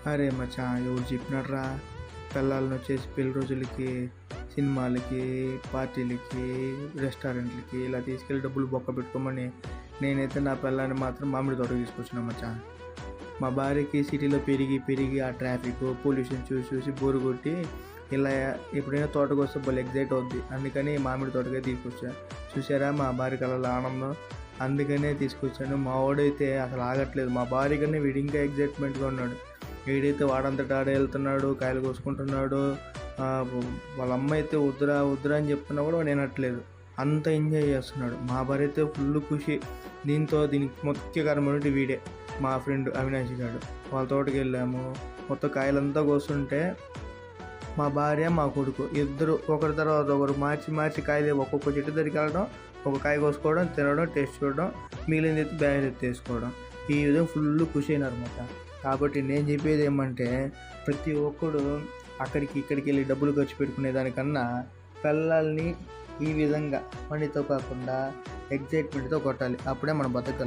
అరే మచ్చా ఎవరు చెప్పినాడ్రా పిల్లల్ని వచ్చేసి పెళ్లి రోజులకి, సినిమాలకి, పార్టీలకి, రెస్టారెంట్లకి ఇలా తీసుకెళ్ళి డబ్బులు బొక్క పెట్టుకోమని. నేనైతే నా పిల్లాన్ని మాత్రం మామిడి తోటకు తీసుకొచ్చిన మచ్చా. మా భార్యకి సిటీలో పెరిగి పెరిగి ఆ ట్రాఫిక్ పొల్యూషన్ చూసి చూసి బోరు కొట్టి ఇలా ఎప్పుడైనా తోటకు వస్తే భలే ఎగ్జైట్ అవుద్ది. అందుకని మామిడి తోటకే తీసుకొచ్చా. చూసారా మా భార్య కళలో ఆనందం. అందుకనే తీసుకొచ్చాను. మా వాడైతే అసలు ఆగట్లేదు. మా భార్య కన్నా వీడు ఇంకా ఎగ్జైట్మెంట్గా ఉన్నాడు. వీడైతే వాడంతటా ఆడే వెళ్తున్నాడు, కాయలు కోసుకుంటున్నాడు. వాళ్ళ అమ్మ అయితే వద్దురా వద్దురా అని చెప్తున్నా కూడా వాడు వినట్లేదు. అంత ఎంజాయ్ చేస్తున్నాడు. మా భార్య అయితే ఫుల్ ఖుషి. దీనికి ముఖ్య కారణం వీడే, మా ఫ్రెండ్ అవినాష్ గారు. వాళ్ళ తోటకి వెళ్ళాము. మొత్తం కాయలంతా కోస్తుంటే మా భార్య మా కొడుకు ఇద్దరు ఒకరి తర్వాత ఒకరు మార్చి మార్చి కాయలు ఒక్కొక్క చెట్టు దగ్గరికి వెళ్ళడం, ఒక కాయ కోసుకోవడం, తినడం, టేస్ట్ చూడడం, మిగిలిన ఎత్తి బ్యాగ్ ఎత్తేసుకోవడం. ఈ విధంగా ఫుల్ ఖుషి అయినారు అనమాట. కాబట్టి నేను చెప్పేది ఏమంటే ప్రతి ఒక్కడు అక్కడికి ఇక్కడికి వెళ్ళి డబ్బులు ఖర్చు పెట్టుకునే దానికన్నా పిల్లల్ని ఈ విధంగా మనీతో కాకుండా ఎగ్జైట్మెంట్తో కొట్టాలి. అప్పుడే మనం బతకగలం.